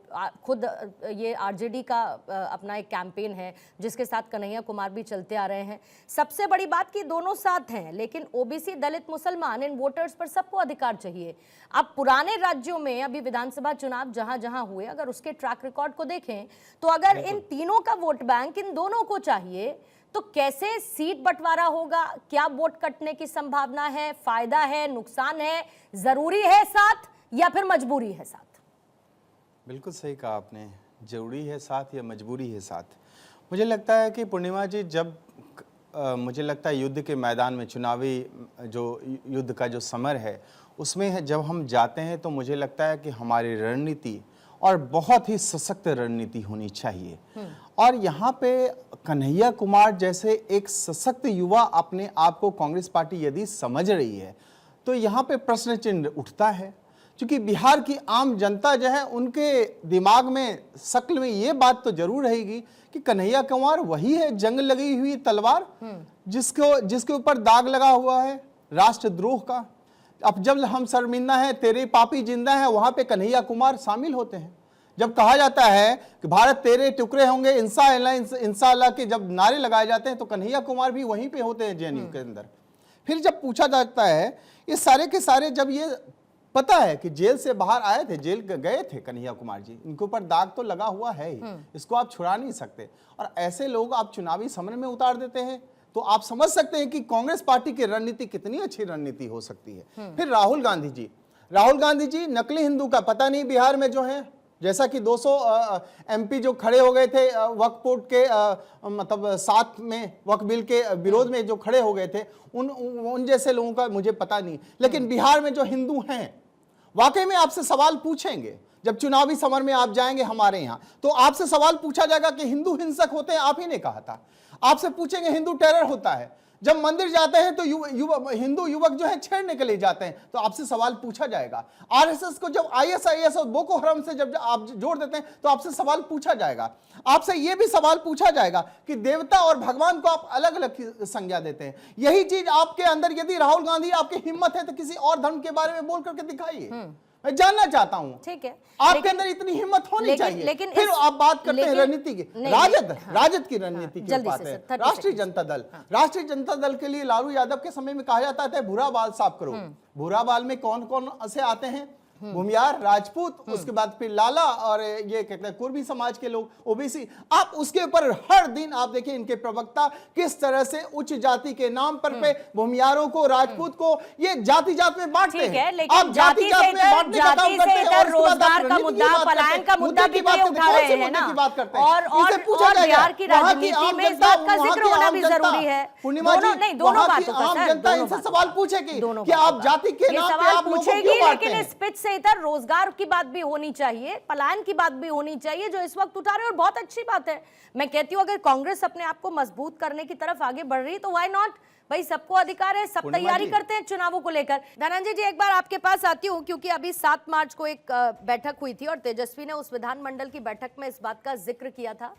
खुद ये आरजेडी का अपना एक कैंपेन है जिसके साथ कन्हैया कुमार भी चलते आ रहे हैं। सबसे बड़ी बात कि दोनों साथ हैं, लेकिन ओबीसी, दलित, मुसलमान, इन वोटर्स पर सबको अधिकार चाहिए। अब पुराने राज्यों में अभी विधानसभा चुनाव जहां जहां हुए, अगर उसके ट्रैक रिकॉर्ड को देखें तो अगर इन तीनों का वोट बैंक इन दोनों को चाहिए तो कैसे सीट बंटवारा होगा? क्या वोट कटने की संभावना है, फायदा है, नुकसान है, जरूरी है साथ या फिर मजबूरी है साथ? बिल्कुल सही कहा आपने, जरूरी है साथ या मजबूरी है साथ। मुझे लगता है कि पूर्णिमा जी, जब मुझे लगता है युद्ध के मैदान में, चुनावी जो युद्ध का जो समर है उसमें जब हम जाते हैं तो मुझे लगता है कि हमारी रणनीति और बहुत ही सशक्त रणनीति होनी चाहिए। और यहाँ पे कन्हैया कुमार जैसे एक सशक्त युवा अपने आप को कांग्रेस पार्टी यदि समझ रही है तो यहाँ पे प्रश्न चिन्ह उठता है, क्योंकि बिहार की आम जनता जो है उनके दिमाग में, शक्ल में ये बात तो जरूर रहेगी कि कन्हैया कुमार वही है जंग लगी हुई तलवार जिसके ऊपर दाग लगा हुआ है राष्ट्रद्रोह का। अब जब हम शर्मिंदा हैं, तेरे पापी जिंदा है, वहां पे कन्हैया कुमार शामिल होते हैं। जब कहा जाता है कि भारत तेरे टुकड़े होंगे इंशाअल्लाह के जब नारे लगाए जाते हैं तो कन्हैया कुमार भी वहीं पे होते हैं जेएनयू के अंदर। फिर जब पूछा जाता है, ये सारे के सारे जब ये पता है कि जेल से बाहर आए थे, जेल गए थे कन्हैया कुमार जी, इनके ऊपर दाग तो लगा हुआ है ही, इसको आप छुड़ा नहीं सकते, और ऐसे लोग आप चुनावी समर में उतार देते हैं तो आप समझ सकते हैं कि कांग्रेस पार्टी की रणनीति कितनी अच्छी रणनीति हो सकती है। फिर राहुल गांधी जी नकली हिंदू का पता नहीं बिहार में जो है, जैसा कि 200 एमपी जो खड़े हो गए थे वक्फ बोर्ड के मतलब साथ में वक्फ बिल के विरोध में जो खड़े हो गए थे, उन जैसे लोगों का मुझे पता नहीं। लेकिन बिहार में जो हिंदू हैं वाकई में आपसे सवाल पूछेंगे, जब चुनावी समर में आप जाएंगे हमारे यहाँ तो आपसे सवाल पूछा जाएगा कि हिंदू हिंसक होते हैं, आप ही ने कहा था। आपसे पूछेंगे हिंदू टेरर होता है, जब मंदिर जाते हैं तो हिंदू युवक जो है छेड़ने के लिए जाते हैं तो आपसे सवाल पूछा जाएगा। आरएसएस को जब आईएसआईएस और बोको हराम से जब आप जोड़ देते हैं तो आपसे सवाल पूछा जाएगा। आपसे यह भी सवाल पूछा जाएगा कि देवता और भगवान को आप अलग अलग संज्ञा देते हैं। यही चीज आपके अंदर यदि राहुल गांधी आपकी हिम्मत है तो किसी और धर्म के बारे में बोल करके दिखाइए। मैं जानना चाहता हूं, ठीक है, आपके अंदर इतनी हिम्मत होनी चाहिए। लेकिन फिर आप बात करते हैं रणनीति की, राजद की रणनीति की बात है। राष्ट्रीय जनता दल के लिए लालू यादव के समय में कहा जाता था भूरा बाल साफ करो। भूरा बाल में कौन कौन से आते हैं? भूमियार, राजपूत, उसके बाद फिर लाला और ये कहते हैं कुर्मी समाज के लोग, ओबीसी। आप उसके ऊपर हर दिन आप देखिए इनके प्रवक्ता किस तरह से उच्च जाति के नाम पर पे भूमियारों को, राजपूत को ये जाति जात में बांटते हैं। आप जाति जात में बांटने का काम करते हैं और रोजगार का मुद्दा, पलायन का मुद्दा भी उठा रहे हैं ना, और बिहार की राजनीति में इस बात का जिक्र होना भी जरूरी है। पूर्णिमा जी, नहीं, दोनों बातों का आम जनता इनसे सवाल पूछेगी कि आप जाति के नाम पे आप लोगों को क्यों बांटते हैं? इस पिच से इधर रोजगार की बात भी होनी चाहिए, पलायन की बात भी होनी चाहिए जो इस वक्त उठा रहे हैं, और बहुत अच्छी बात है। मैं कहती हूं अगर कांग्रेस अपने आप को मजबूत करने की तरफ आगे बढ़ रही तो व्हाई नॉट, भाई सबको अधिकार है, सब तैयारी करते हैं चुनावों को लेकर। धनंजय जी, एक बार आपके पास आती हूँ क्योंकि अभी 7 मार्च को एक बैठक हुई थी और तेजस्वी ने उस विधानमंडल की बैठक में इस बात का जिक्र किया था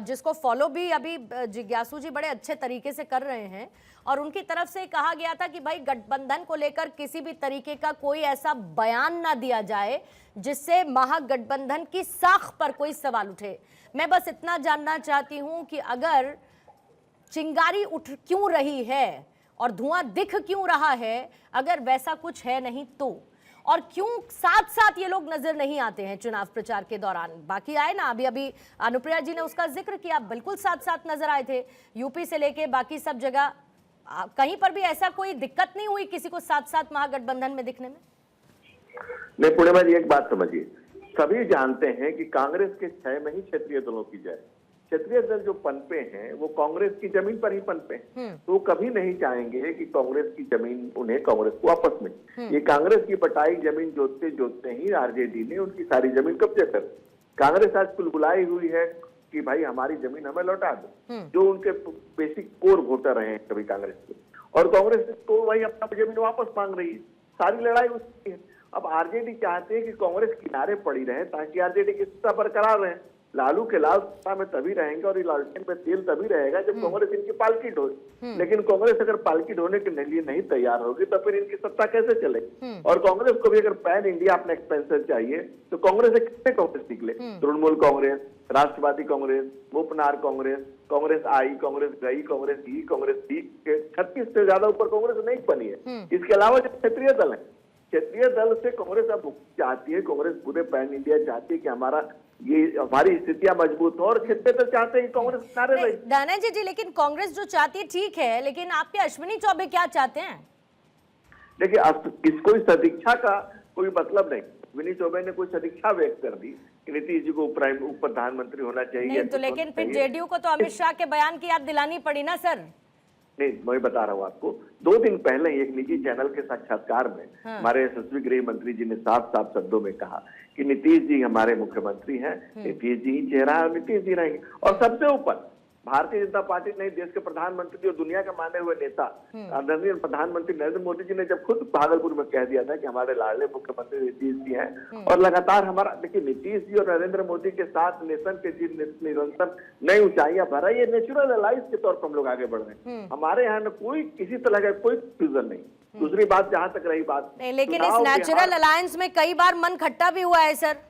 जिसको फॉलो भी अभी जिज्ञासु जी बड़े अच्छे तरीके से कर रहे हैं, और उनकी तरफ से कहा गया था कि भाई गठबंधन को लेकर किसी भी तरीके का कोई ऐसा बयान ना दिया जाए जिससे महागठबंधन की साख पर कोई सवाल उठे। मैं बस इतना जानना चाहती हूं कि अगर चिंगारी उठ क्यों रही है और धुआं दिख क्यों रहा है, अगर वैसा कुछ है नहीं तो, और क्यों साथ साथ ये लोग नजर नहीं आते हैं चुनाव प्रचार के दौरान? बाकी आए ना, अभी अनुप्रिया जी ने उसका जिक्र किया, बिल्कुल साथ साथ नजर आए थे, यूपी से लेके बाकी सब जगह। कहीं पर भी ऐसा कोई दिक्कत नहीं हुई किसी को साथ साथ महागठबंधन में दिखने में? नहीं पूर्णिमा जी, एक बात समझिए, सभी जानते हैं कि कांग्रेस के 6 में ही क्षेत्रीय दलों की जय। क्षेत्रीय दल जो पनपे हैं वो कांग्रेस की जमीन पर ही पनपे हैं, तो वो कभी नहीं चाहेंगे कि कांग्रेस की जमीन उन्हें कांग्रेस को वापस मिले। ये कांग्रेस की बटाई जमीन जोतते जोतते ही आरजेडी ने उनकी सारी जमीन कब्जे कर। कांग्रेस आज बुलाई हुई है कि भाई हमारी जमीन हमें लौटा दो, जो उनके बेसिक कोर वोटर रहे कभी कांग्रेस के, और कांग्रेस तो वही अपना जमीन वापस मांग रही है। सारी लड़ाई उसकी है, अब आरजेडी चाहते हैं कि कांग्रेस किनारे पड़ी रहे ताकि आरजेडी की सत्ता बरकरार रहे। लालू के लाल सत्ता में तभी रहेंगे और ये लालटेन में तेल तभी रहेगा जब कांग्रेस इनकी पालकी ढोए। लेकिन कांग्रेस अगर पालकी ढोने के लिए नहीं तैयार होगी तो फिर इनकी सत्ता कैसे चलेगी? और कांग्रेस को भी अगर पैन इंडिया अपना एक्सपेंशन चाहिए तो कांग्रेस से कितने कांग्रेस निकले? तृणमूल कांग्रेस, राष्ट्रवादी कांग्रेस, मुपनार कांग्रेस, कांग्रेस आई, कांग्रेस गई, कांग्रेस ही, कांग्रेस थी, 36 से ज्यादा ऊपर कांग्रेस नहीं बनी है। इसके अलावा जो क्षेत्रीय दल है, क्षेत्रीय दल से कांग्रेस अब चाहती है, कांग्रेस पूरे पैन इंडिया चाहती है कि हमारी स्थितियां मजबूत हो, और क्षेत्रीय दल चाहते हैं कि कांग्रेस किनारे रहे। दाना जी, लेकिन कांग्रेस जो चाहती है ठीक है, लेकिन आपके अश्विनी चौबे क्या चाहते हैं? देखिए, कोई सदिच्छा का कोई मतलब नहीं। अश्विनी चौबे ने कोई सदिच्छा व्यक्त कर दी कि नीतीश जी को उप प्रधानमंत्री होना चाहिए। नहीं तो लेकिन फिर जेडीयू को तो अमित शाह के बयान की याद दिलानी पड़ी ना सर। नहीं, मैं बता रहा हूँ आपको, 2 दिन पहले ही एक निजी चैनल के साक्षात्कार में हमारे यशस्वी गृह मंत्री जी ने साफ साफ शब्दों में कहा कि नीतीश जी हमारे मुख्यमंत्री हैं, नीतीश जी ही चेहरा है और नीतीश जी रहेंगे। और सबसे ऊपर भारतीय जनता पार्टी ने देश के प्रधानमंत्री और दुनिया के माने हुए नेता आदरणीय प्रधानमंत्री नरेंद्र मोदी जी ने जब खुद भागलपुर में कह दिया था कि हमारे लाडले मुख्यमंत्री नीतीश जी हैं, और लगातार हमारा देखिए नीतीश जी और नरेंद्र मोदी के साथ नेशन के जी निरंतर नई ऊंचाइयां भरा, ये नेचुरल अलाइज के तौर पर हम लोग आगे बढ़ रहे हैं। हमारे यहाँ कोई किसी तरह का कोई फ्यूजन नहीं। दूसरी बात, जहां तक रही बात, लेकिन इस नेचुरल अलायंस में कई बार मन खट्टा भी हुआ है सर।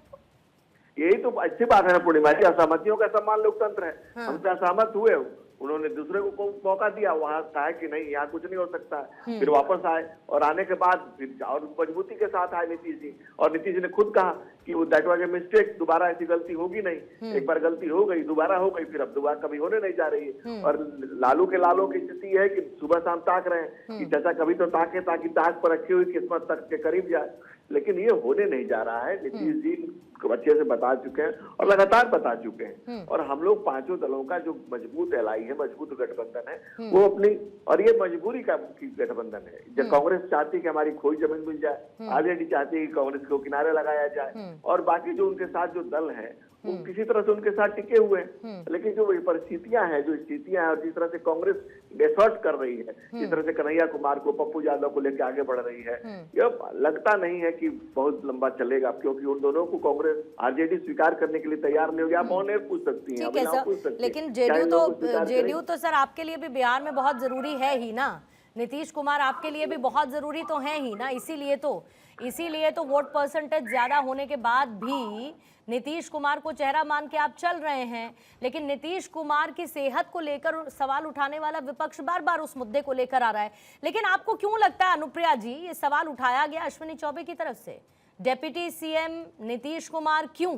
यही तो अच्छी बात है ना पूर्णिमा जी, असहमतियों का सम्मान लोकतंत्र है। हमसे असहमत हुए, उन्होंने दूसरे को मौका दिया, वहां कहा कि नहीं यहाँ कुछ नहीं हो सकता है, फिर वापस आए, और आने के बाद फिर और मजबूती के साथ आए नीतीश जी, और नीतीश जी ने खुद कहा कि वो दैट वाज ए मिस्टेक, दोबारा ऐसी गलती होगी नहीं। एक बार गलती हो गई, दोबारा हो गई, फिर अब दोबारा कभी होने नहीं जा रही है। और लालू के लालों की स्थिति है कि सुबह शाम ताक रहे हैं कि चाचा कभी तो ताके, ताकि ताक पर रखी हुई किस्मत तक के करीब जाए, लेकिन ये होने नहीं जा रहा है। नीतीश जी अच्छे से बता चुके हैं और लगातार बता चुके हैं, और हम लोग पांचों दलों का जो मजबूत एलाई है, मजबूत गठबंधन है, वो अपनी, और ये मजबूरी का गठबंधन है। जब कांग्रेस चाहती है कि हमारी खोई जमीन मिल जाए, आरजेडी चाहती है कि कांग्रेस को किनारे लगाया जाए, और बाकी जो उनके साथ जो दल है वो किसी तरह से उनके साथ टिके हुए हैं। लेकिन जो परिस्थितियां हैं, जो स्थितियां हैं, और जिस तरह से कांग्रेस एफर्ट कर रही है, जिस तरह से कन्हैया कुमार को, पप्पू यादव को लेकर आगे बढ़ रही है, यह लगता नहीं है कि बहुत लंबा चलेगा, क्योंकि उन दोनों को कांग्रेस आरजेडी स्वीकार करने के लिए तैयार नहीं होगी। आप ऑन एयर पूछ सकती हैं, ठीक है सर, लेकिन जेडीयू तो सर आपके लिए भी बिहार में बहुत जरूरी है ही ना, नीतीश कुमार आपके लिए भी बहुत जरूरी तो है ही ना, इसीलिए तो वोट परसेंटेज ज्यादा होने के बाद भी नीतीश कुमार को चेहरा मान के आप चल रहे हैं। लेकिन नीतीश कुमार की सेहत को लेकर सवाल उठाने वाला विपक्ष बार बार उस मुद्दे को लेकर आ रहा है। लेकिन आपको क्यों लगता है अनुप्रिया जी, ये सवाल उठाया गया अश्विनी चौबे की तरफ से, डेप्यूटी सीएम नीतीश कुमार क्यों?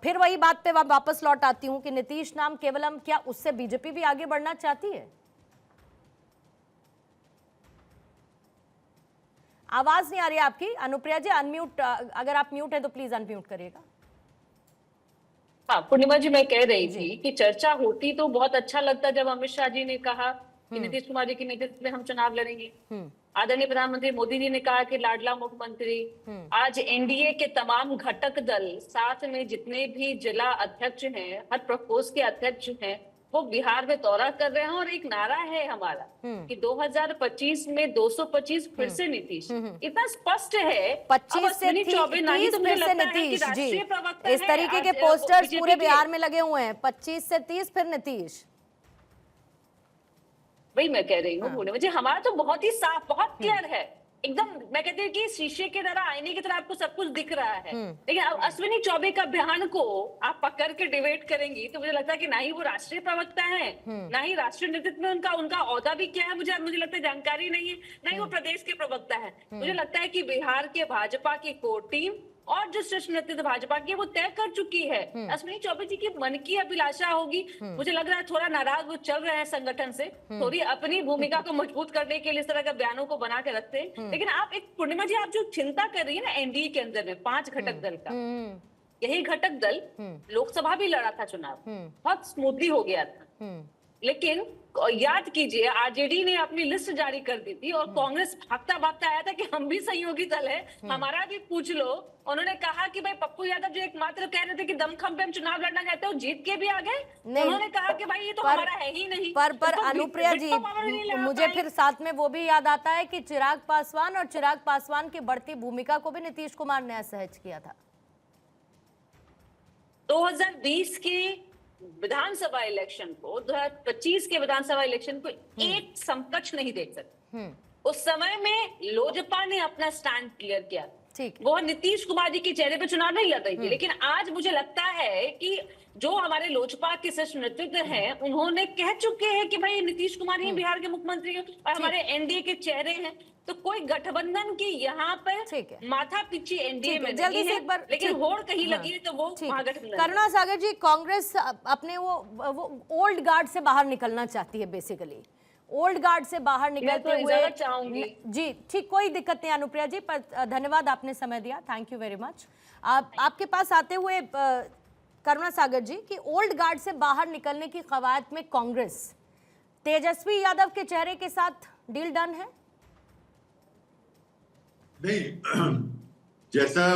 फिर वही बात पे वापस लौट आती हूँ कि नीतीश नाम केवलम, क्या उससे बीजेपी भी आगे बढ़ना चाहती है? आवाज नहीं आ रही है आपकी अनुप्रिया जी, अनम्यूट, अगर आप म्यूट है तो प्लीज अनम्यूट करिएगा। हाँ पूर्णिमा जी, मैं कह रही थी कि चर्चा होती तो बहुत अच्छा लगता जब अमित शाह जी ने कहा कि नीतीश कुमार जी के नेतृत्व में हम चुनाव लड़ेंगे। आदरणीय प्रधानमंत्री मोदी जी ने कहा कि लाडला मुख्यमंत्री। आज एनडीए के तमाम घटक दल, साथ में जितने भी जिला अध्यक्ष हैं, हर प्रकोष्ठ के अध्यक्ष हैं, वो बिहार में दौरा कर रहे हैं, और एक नारा है हमारा कि 2025 में 225 फिर से नीतीश। इतना स्पष्ट है, 25 से 30 फिर से नीतीश जी, इस तरीके के पोस्टर्स पूरे बिहार में लगे हुए हैं, 25 से 30 फिर नीतीश। वही मैं कह रही हूँ मुझे, हमारा तो बहुत ही साफ, बहुत क्लियर है एकदम। मैं कहती हूँ कि शीशे की तरह, आईने की तरह आपको सब कुछ दिख रहा है। लेकिन अब अश्विनी चौबे का बयान को आप पकड़ के डिबेट करेंगी तो मुझे लगता है कि ना ही वो राष्ट्रीय प्रवक्ता है, ना ही राष्ट्रीय नेतृत्व में उनका औहदा भी क्या है, मुझे लगता है जानकारी नहीं है, ना ही वो प्रदेश के प्रवक्ता है। मुझे लगता है कि बिहार के भाजपा की कोर टीम और जो शीर्ष नेतृत्व भाजपा की वो तय कर चुकी है। अश्विनी चौबे जी की मन की अभिलाषा होगी। मुझे लग रहा है थोड़ा नाराज वो चल रहे हैं संगठन से, थोड़ी अपनी भूमिका को मजबूत करने के लिए इस तरह के बयानों को बना के रखते हैं। लेकिन आप एक पूर्णिमा जी, आप जो चिंता कर रही है ना एनडीए के अंदर में 5 घटक दल का, यही घटक दल लोकसभा भी लड़ा था चुनाव, बहुत स्मूथली हो गया था। लेकिन याद कीजिए आरजेडी ने अपनी लिस्ट जारी कर दी थी और कांग्रेस भागता भागता आया था कि हम भी सहयोगी दल है, हमारा भी पूछ लो। उन्होंने कहा कि भाई पप्पू यादव जो एकमात्र कह रहे थे कि दमखम पे हम चुनाव लड़ना चाहते हो, जीत के भी आ गए। उन्होंने कहा कि भाई ये तो हमारा है ही नहीं। पर अनुप्रिया जी, मुझे फिर साथ में वो भी याद आता है कि चिराग पासवान की बढ़ती भूमिका को भी नीतीश कुमार ने असहज किया था। 2020 के विधानसभा इलेक्शन को 2025 के विधानसभा इलेक्शन को एक समकक्ष नहीं देख सकते। उस समय में लोजपा ने अपना स्टैंड क्लियर किया, वो नीतीश कुमार जी के चेहरे पे चुनाव नहीं लड़ रही थी। लेकिन आज मुझे लगता है कि जो हमारे लोजपा के शीर्ष नेतृत्व हैं, उन्होंने कह चुके हैं कि भाई नीतीश कुमार ही बिहार के मुख्यमंत्री हैं और हमारे एनडीए के चेहरे हैं, तो कोई गठबंधन की यहाँ पर माथा पीछे एनडीए में जल्दी नहीं से है, एक बार लेकिन होड़ कहीं लगी है तो वो महागठबंधन। करुणा सागर जी, कांग्रेस अपने वो ओल्ड गार्ड से बाहर निकलना चाहती है, बेसिकली ओल्ड गार्ड से बाहर निकलते हुए चाहूंगी जी। ठीक, कोई दिक्कत नहीं अनुप्रिया जी, पर धन्यवाद आपने समय दिया, थैंक यू वेरी मच। आपके पास आते हुए करुणा सागर जी कि ओल्ड गार्ड से बाहर निकलने की कवायद में कांग्रेस तेजस्वी यादव के चेहरे के साथ डील डन है? नहीं, जैसा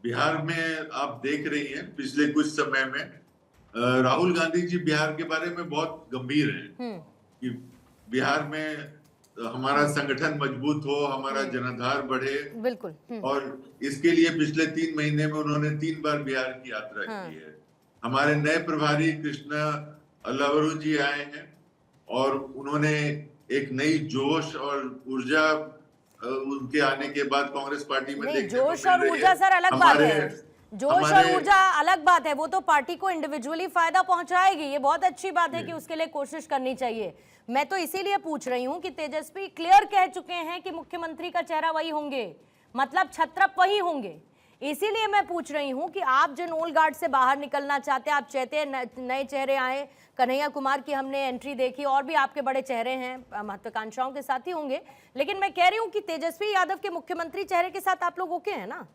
बिहार में आप देख रही हैं पिछले कुछ समय में राहुल गांधी जी बिहार के बारे में बहुत गंभीर हैं कि बिहार में हमारा संगठन मजबूत हो, हमारा जनाधार बढ़े। बिल्कुल। और इसके लिए पिछले 3 महीने में उन्होंने 3 बार बिहार की यात्रा की है। हमारे नए प्रभारी कृष्णा अल्लावरू जी आए हैं और उन्होंने एक नई जोश और ऊर्जा उनके आने के बाद कांग्रेस पार्टी में देखने को जोश और ऊर्जा सर अलग बात है, जोश और ऊर्जा अलग बात है, वो तो पार्टी को इंडिविजुअली फायदा पहुंचाएगी। ये बहुत अच्छी बात है कि उसके लिए कोशिश करनी चाहिए। मैं तो इसीलिए पूछ रही हूं कि तेजस्वी क्लियर कह चुके हैं कि मुख्यमंत्री का चेहरा वही होंगे, मतलब छत्रप वही होंगे। इसीलिए मैं पूछ रही हूं कि आप जिन ओल्ड गार्ड से बाहर निकलना चाहते हैं, आप चाहते हैं नए चेहरे आए। कन्हैया कुमार की हमने एंट्री देखी, और भी आपके बड़े चेहरे हैं, महत्वाकांक्षाओं के साथ ही होंगे। लेकिन मैं कह रही हूं कि तेजस्वी यादव के मुख्यमंत्री चेहरे के साथ आप लोग ओके हैं ना?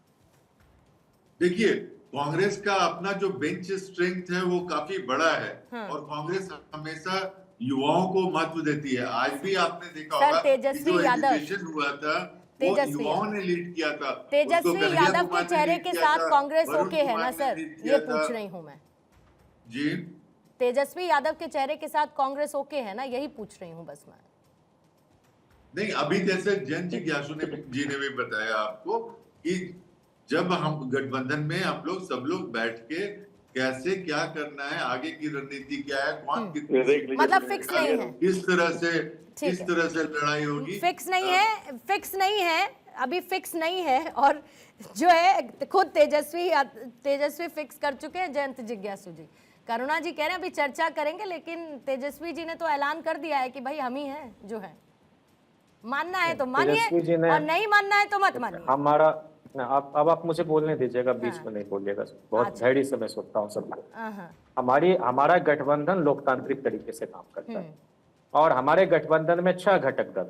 देखिए, कांग्रेस का अपना जो बेंच स्ट्रेंथ है वो काफी बड़ा है। और कांग्रेस हमेशा युवाओं को महत्व देती है। आज भी आपने देखा होगा कि जो एजुकेशन हुआ था वो युवाओं ने लीड किया था। तेजस्वी यादव के चेहरे के साथ कांग्रेस ओके है ना सर? ये पूछ रही हूँ मैं जी। तेजस्वी यादव के चेहरे के साथ कांग्रेस ओके है ना, यही पूछ रही हूँ बस मैं। नहीं, अभी जैसे जन जिज्ञासु जी ने भी बताया आपको कि जब हम गठबंधन में आप लोग सब लोग बैठ के कैसे क्या करना है, आगे की रणनीति क्या है, कौन कितनी मतलब फिक्स नहीं है, किस तरह से लड़ाई होगी, फिक्स नहीं है अभी फिक्स नहीं है। और जो है खुद तेजस्वी फिक्स कर चुके हैं। जयंत जिज्ञासु जी, करुणा जी कह रहे हैं अभी चर्चा करेंगे, लेकिन तेजस्वी जी ने तो ऐलान कर दिया है कि भाई हम ही हैं जो है। मानना है तो मानिए और नहीं मानना है तो मत मानिए। हमारा अब आप मुझे बोलने दीजिएगा, बीच में नहीं बोलिएगा, बहुत धैर्य से मैं सुनता हूँ सबको। हमारा गठबंधन लोकतांत्रिक तरीके से काम करता है और हमारे गठबंधन में 6 घटक दल,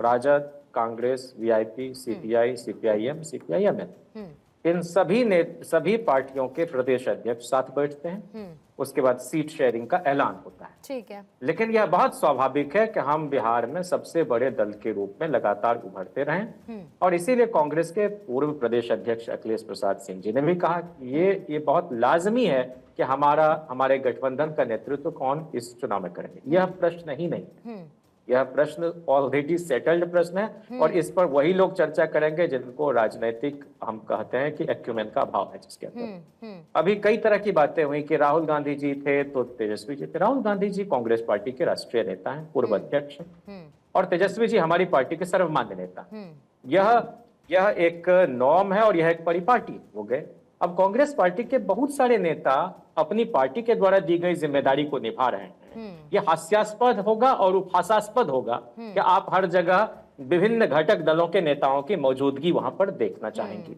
राजद, कांग्रेस, वीआईपी, सीपीआई, सीपीआईएम, सीपीआईएमएल, इन सभी पार्टियों के प्रदेश अध्यक्ष साथ बैठते हैं। उसके बाद सीट शेयरिंग का ऐलान होता है। ठीक है। लेकिन यह बहुत स्वाभाविक है कि हम बिहार में सबसे बड़े दल के रूप में लगातार उभरते रहें और इसीलिए कांग्रेस के पूर्व प्रदेश अध्यक्ष अखिलेश प्रसाद सिंह जी ने भी कहा कि ये बहुत लाजमी है कि हमारे गठबंधन का नेतृत्व कौन इस चुनाव में करेंगे। यह प्रश्न ही नहीं, यह प्रश्न ऑलरेडी सेटल्ड प्रश्न है और इस पर वही लोग चर्चा करेंगे जिनको राजनीतिक हम कहते हैं कि एक्यूमेन का अभाव है जिसके अंदर। अभी कई तरह की बातें हुई कि राहुल गांधी जी थे तो तेजस्वी जी थे। राहुल गांधी जी कांग्रेस पार्टी के राष्ट्रीय नेता हैं, पूर्व अध्यक्ष, और तेजस्वी जी हमारी पार्टी के सर्वमान्य नेता। यह एक नॉर्म है और यह एक परिपाटी हो गए। अब कांग्रेस पार्टी के बहुत सारे नेता अपनी पार्टी के द्वारा दी गई जिम्मेदारी को निभा रहे हैं। ये हास्यास्पद होगा और उपहासास्पद होगा कि आप हर जगह विभिन्न घटक दलों के नेताओं की मौजूदगी वहां पर देखना चाहेंगी।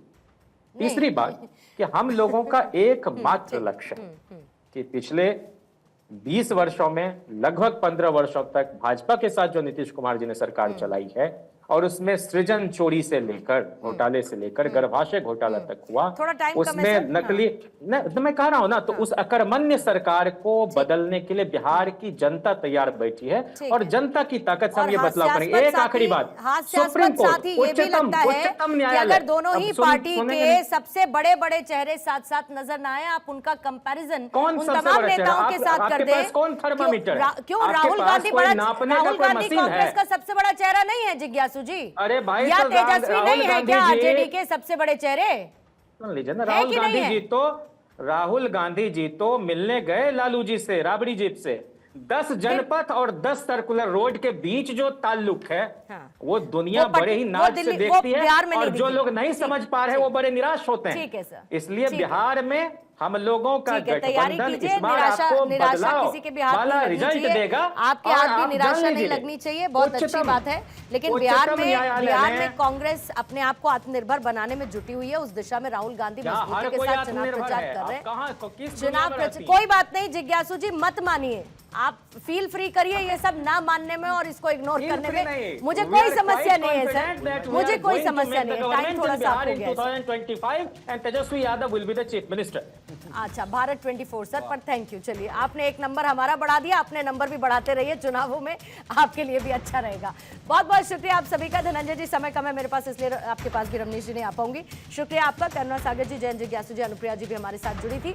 तीसरी बात कि हम लोगों का एकमात्र लक्ष्य है कि पिछले 20 वर्षों में लगभग 15 वर्षों तक भाजपा के साथ जो नीतीश कुमार जी ने सरकार चलाई है, और उसमें सृजन चोरी से लेकर घोटाले से लेकर गर्भाशय घोटाला तक हुआ। थोड़ा टाइम कम है उसमें सर। नकली तो मैं कह रहा हूं ना, तो उस अकर्मण्य सरकार को बदलने के लिए बिहार की जनता तैयार बैठी है और जनता की ताकत से हम ये बदलाव करेंगे। एक आखिरी बात, सुप्रीम कोर्ट, उच्चतम कि अगर दोनों ही पार्टी के सबसे बड़े बड़े चेहरे साथ साथ नजर ना आए, आप उनका कंपैरिजन उन तमाम नेताओं के साथ कर दें। कौन थर्मामीटर? क्यों राहुल गांधी कांग्रेस का सबसे बड़ा चेहरा नहीं है जिज्ञासु जी? अरे भाई, या तो तेजस्वी राहुल नहीं है गांधी क्या जी जेडी के सबसे बड़े चेहरे? सुन लीजिए ना, राहुल गांधी जी तो मिलने गए लालू जी से राबड़ी जीप से। 10 जनपथ और 10 सर्कुलर रोड के बीच जो ताल्लुक है, वो दुनिया बड़े ही नाज से देखती है, और जो लोग नहीं समझ पा रहे वो बड़े निराश होते हैं। ठीक है सर, इसलिए बिहार में हम लोगों का तैयारी कीजिए, इस बार आपको निराशा किसी के बिहार वाला में रिजल्ट देगा। आपके हाथ भी निराशा नहीं लगनी चाहिए, बहुत अच्छी बात है। लेकिन बिहार में कांग्रेस अपने आप को आत्मनिर्भर बनाने में जुटी हुई है, उस दिशा में राहुल गांधी मजबूती के साथ चुनाव प्रचार कर रहे हैं। चुनाव कोई बात नहीं जिज्ञासु जी, मत मानिए, आप फील फ्री करिए ये सब ना मानने में और इसको इग्नोर करने में। मुझे कोई समस्या नहीं है सर, मुझे कोई समस्या नहीं है। टाइम थोड़ा सा हो गया है। 2025 and Tejashwi Yadav will be the chief minister. अच्छा, भारत 24 सर, पर थैंक यू। चलिए, आपने एक नंबर हमारा बढ़ा दिया, अपने नंबर भी बढ़ाते रहिए चुनावों में, आपके लिए भी अच्छा रहेगा। बहुत बहुत शुक्रिया आप सभी का। धनंजय जी, समय कम है मेरे पास, इसलिए आपके पास भी रमनीश जी नहीं आ पाऊंगी। शुक्रिया आपका। करुणा सागर जी, जैन जिज्ञासु जी, अनुप्रिया जी भी हमारे साथ जुड़ी थी।